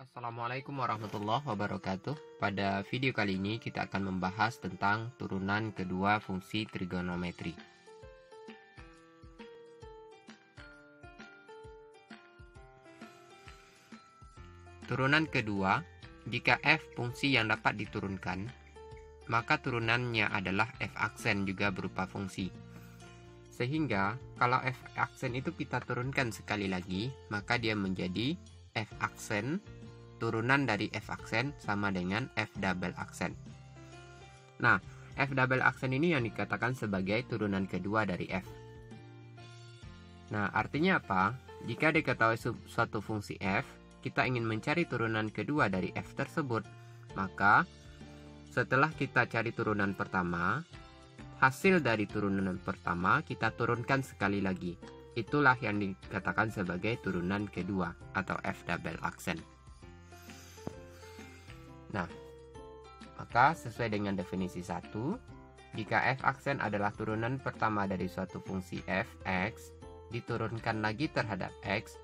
Assalamualaikum warahmatullahi wabarakatuh. Pada video kali ini kita akan membahas tentang turunan kedua fungsi trigonometri. Turunan kedua, jika f fungsi yang dapat diturunkan, maka turunannya adalah f aksen juga berupa fungsi. Sehingga kalau f aksen itu kita turunkan sekali lagi, maka dia menjadi f aksen turunan dari f aksen sama dengan f double aksen. Nah, f double aksen ini yang dikatakan sebagai turunan kedua dari f. Nah, artinya apa? Jika diketahui suatu fungsi f, kita ingin mencari turunan kedua dari f tersebut, maka setelah kita cari turunan pertama, hasil dari turunan pertama kita turunkan sekali lagi. Itulah yang dikatakan sebagai turunan kedua atau f double aksen. Nah, maka sesuai dengan definisi 1, jika f aksen adalah turunan pertama dari suatu fungsi f, x, diturunkan lagi terhadap x,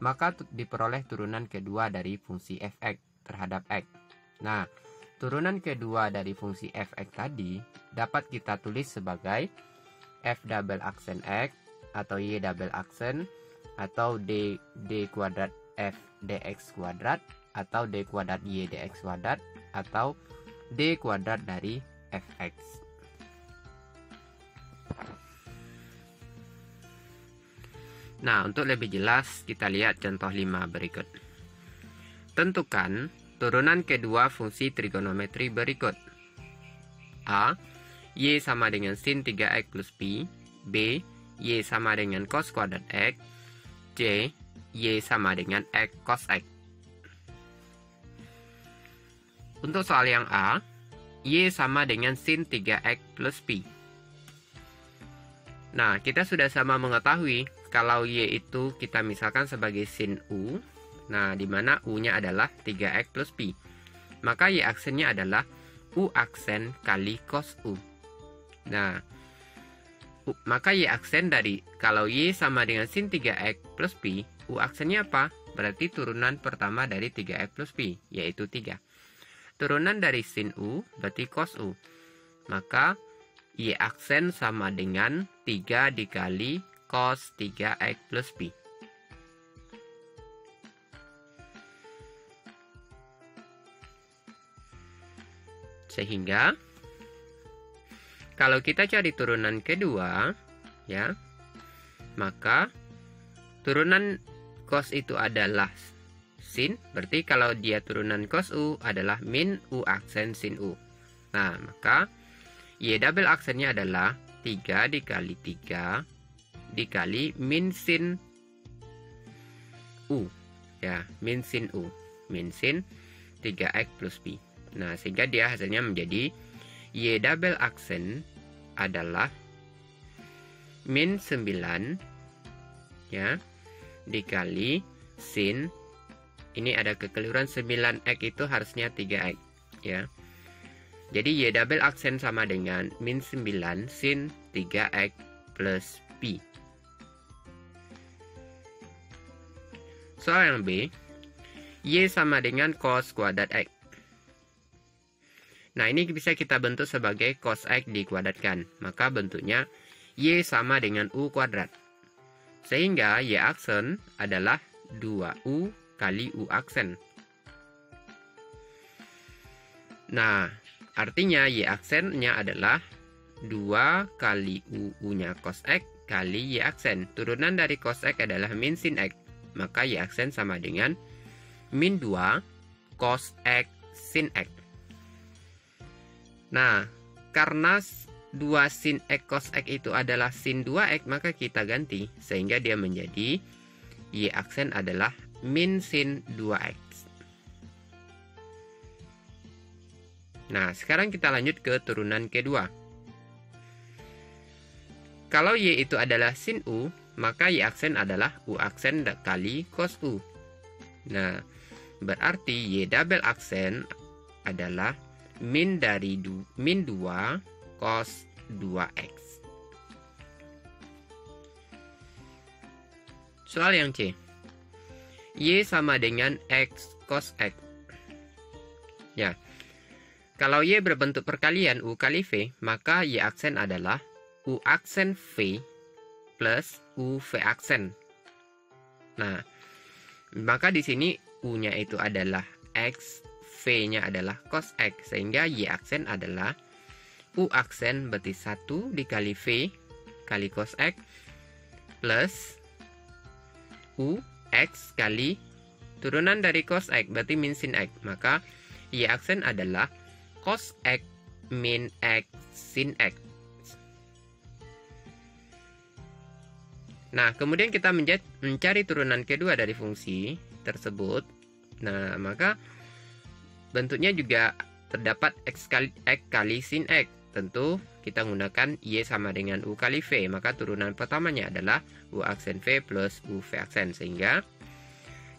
maka diperoleh turunan kedua dari fungsi fx terhadap x. Nah, turunan kedua dari fungsi fx tadi dapat kita tulis sebagai f double aksen x atau y double aksen atau d kuadrat f dx kuadrat atau d kuadrat y dx kuadrat atau d kuadrat dari fx. Nah, untuk lebih jelas kita lihat contoh 5 berikut. Tentukan turunan kedua fungsi trigonometri berikut. A. Y sama dengan sin 3x plus pi. B. Y sama dengan cos kuadrat x. C. Y sama dengan x cos x. Untuk soal yang A, Y sama dengan sin 3x plus pi. Nah, kita sudah sama mengetahui kalau Y itu kita misalkan sebagai sin U. Nah, di mana U-nya adalah 3x plus pi. Maka Y aksennya adalah U aksen kali cos U. Nah, maka Y aksen dari kalau Y sama dengan sin 3x plus pi, U aksennya apa? Berarti turunan pertama dari 3x plus pi, yaitu 3. Turunan dari sin U berarti cos U. Maka Y aksen sama dengan 3 dikali cos 3x plus pi. Sehingga kalau kita cari turunan kedua, ya, maka turunan cos itu adalah sin, berarti kalau dia turunan cos U adalah min U aksen sin U. Nah, maka Y double aksennya adalah 3 dikali 3 dikali min sin U. Ya, min sin U. Min sin 3x plus pi. Nah, sehingga dia hasilnya menjadi Y double aksen adalah min 9 ya dikali sin, ini ada kekeliruan, 9x itu harusnya 3x ya. Jadi Y double aksen sama dengan min 9 sin 3x plus pi. Soal yang B, Y sama dengan cos kuadrat x. Nah, ini bisa kita bentuk sebagai cos x dikuadratkan. Maka bentuknya Y sama dengan U kuadrat. Sehingga Y aksen adalah 2U kali U aksen. Nah, artinya Y aksennya adalah 2 kali U-nya cos x kali Y aksen. Turunan dari cos x adalah min sin x. Maka Y aksen sama dengan min 2 cos x sin x. Nah, karena 2 sin x cos x itu adalah sin 2x, maka kita ganti. Sehingga dia menjadi Y aksen adalah min sin 2x. Nah, sekarang kita lanjut ke turunan kedua. Kalau Y itu adalah sin U, maka Y aksen adalah U aksen kali cos U. Nah, berarti Y double aksen adalah min 2 cos 2x. Soal yang C. Y sama dengan X cos X. Ya. Kalau Y berbentuk perkalian U kali V, maka Y aksen adalah U aksen V plus U V aksen. Nah, maka di sini U-nya itu adalah X, V-nya adalah cos X, sehingga Y aksen adalah U aksen berarti 1 dikali V kali cos X plus U X kali turunan dari cos X berarti min sin X. Maka Y aksen adalah cos X min X sin X. Nah, kemudian kita mencari turunan kedua dari fungsi tersebut. Nah, maka bentuknya juga terdapat X kali sin X. Tentu kita menggunakan Y sama dengan U kali V. Maka turunan pertamanya adalah U aksen V plus U V aksen. Sehingga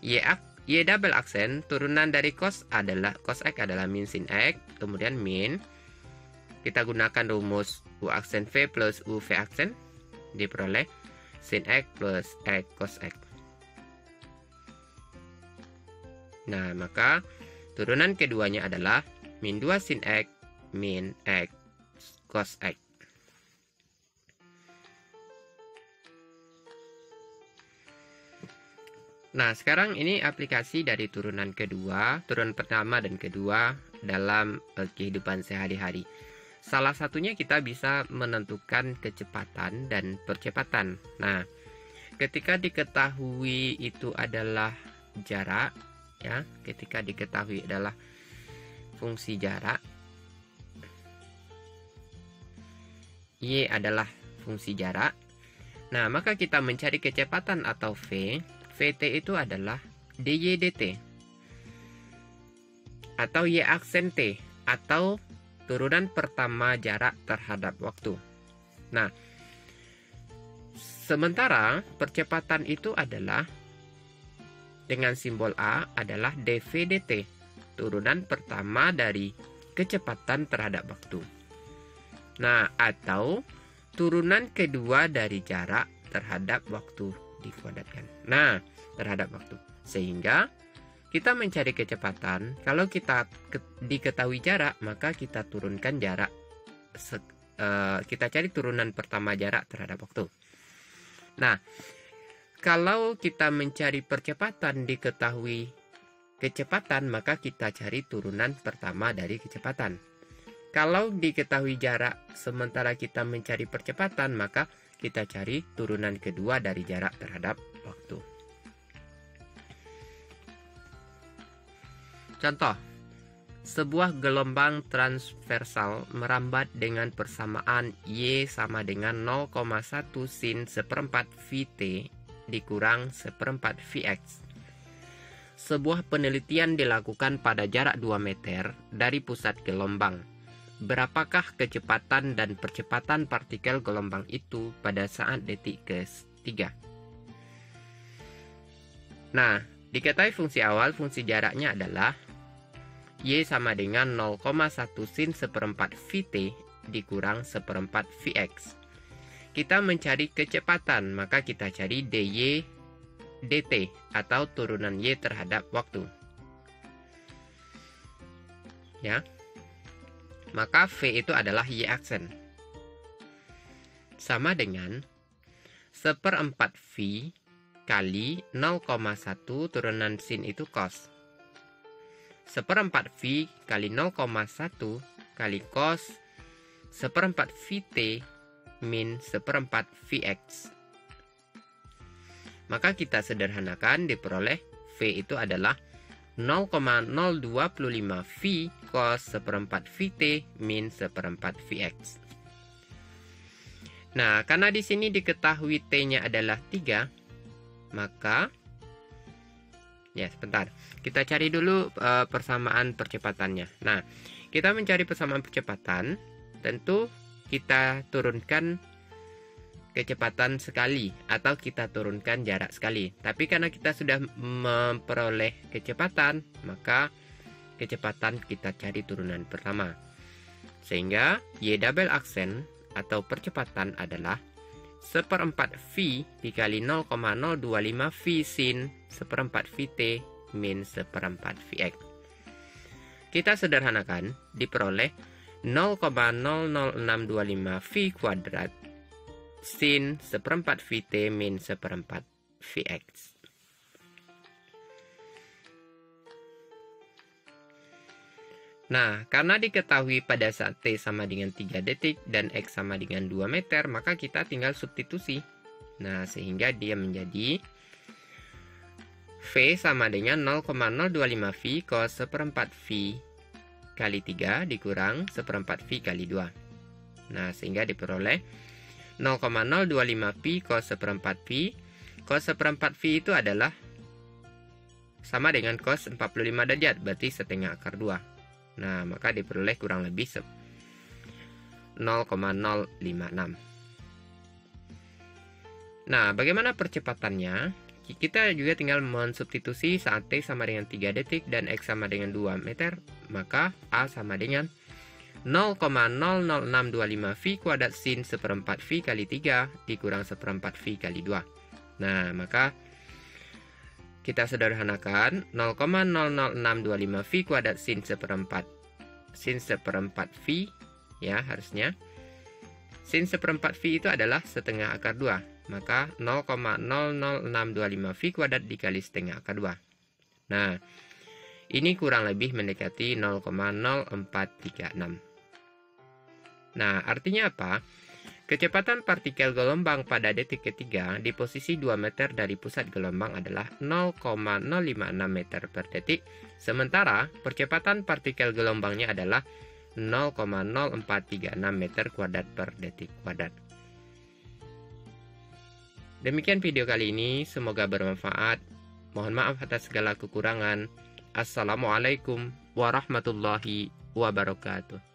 Y double aksen turunan dari cos X adalah min sin X. Kemudian min. Kita gunakan rumus U aksen V plus U V aksen. Diperoleh sin X plus X cos X. Nah, maka turunan keduanya adalah min 2 sin X min X cos X. Nah, sekarang ini aplikasi dari turunan pertama dan kedua dalam kehidupan sehari-hari. Salah satunya kita bisa menentukan kecepatan dan percepatan. Nah, ketika diketahui itu adalah jarak, ya, ketika diketahui adalah fungsi jarak, Y adalah fungsi jarak. Nah, maka kita mencari kecepatan atau V. VT itu adalah dy dt atau Y aksen T atau turunan pertama jarak terhadap waktu. Nah, sementara percepatan itu adalah dengan simbol A adalah dv dt, turunan pertama dari kecepatan terhadap waktu. Nah, atau turunan kedua dari jarak terhadap waktu dikuadratkan. Nah, terhadap waktu. Sehingga kita mencari kecepatan, kalau kita diketahui jarak, maka kita turunkan jarak. Kita cari turunan pertama jarak terhadap waktu. Nah, kalau kita mencari percepatan diketahui kecepatan, maka kita cari turunan pertama dari kecepatan. Kalau diketahui jarak sementara kita mencari percepatan, maka kita cari turunan kedua dari jarak terhadap waktu. Contoh, sebuah gelombang transversal merambat dengan persamaan Y sama dengan 0,1 sin seperempat Vt dikurang seperempat Vx. Sebuah penelitian dilakukan pada jarak 2 meter dari pusat gelombang. Berapakah kecepatan dan percepatan partikel gelombang itu pada saat detik ke-3? Nah, diketahui fungsi awal, fungsi jaraknya adalah Y sama dengan 0,1 sin seperempat Vt dikurang seperempat Vx. Kita mencari kecepatan, maka kita cari dy dt atau turunan Y terhadap waktu. Ya. Maka V itu adalah Y aksen. Sama dengan seperempat V kali 0,1 turunan sin itu cos. Seperempat V kali 0,1 kali cos seperempat Vt min seperempat Vx. Maka kita sederhanakan, diperoleh V itu adalah 0,025 V cos seperempat Vt min seperempat Vx. Nah, karena di sini diketahui T-nya adalah 3, maka ya sebentar. Kita cari dulu persamaan percepatannya. Nah, kita mencari persamaan percepatan, tentu kita turunkan kecepatan sekali atau kita turunkan jarak sekali. Tapi karena kita sudah memperoleh kecepatan, maka kecepatan kita cari turunan pertama. Sehingga Y double aksen atau percepatan adalah 1/4 V dikali 0,025 V sin 1/4 VT min 1/4 Vx. Kita sederhanakan, diperoleh 0,00625 V kuadrat sin 1/4 VT min 1/4 Vx. Nah, karena diketahui pada saat T sama dengan 3 detik dan X sama dengan 2 meter, maka kita tinggal substitusi. Nah, sehingga dia menjadi V sama dengan 0,025 V cos 1/4 V kali 3 dikurang 1/4 V kali 2. Nah, sehingga diperoleh 0,025 V cos 1/4 V. Cos 1/4 V itu adalah sama dengan cos 45 derajat, berarti setengah akar 2. Nah, maka diperoleh kurang lebih 0,056. Nah, bagaimana percepatannya? Kita juga tinggal mensubstitusi saat T sama dengan 3 detik dan X sama dengan 2 meter, maka A sama dengan 0,00625 V kuadrat sin 1/4 V kali 3 dikurang 1/4 V kali 2. Nah, maka kita sederhanakan 0,00625 V kuadrat sin 1/4 V, ya harusnya. Sin 1/4 V itu adalah setengah akar 2. Maka 0,00625 V kuadrat dikali setengah akar 2. Nah, ini kurang lebih mendekati 0,0436. Nah, artinya apa? Kecepatan partikel gelombang pada detik ketiga di posisi 2 meter dari pusat gelombang adalah 0,056 meter per detik, sementara percepatan partikel gelombangnya adalah 0,0436 meter kuadrat per detik kuadrat. Demikian video kali ini, semoga bermanfaat. Mohon maaf atas segala kekurangan. Assalamualaikum warahmatullahi wabarakatuh.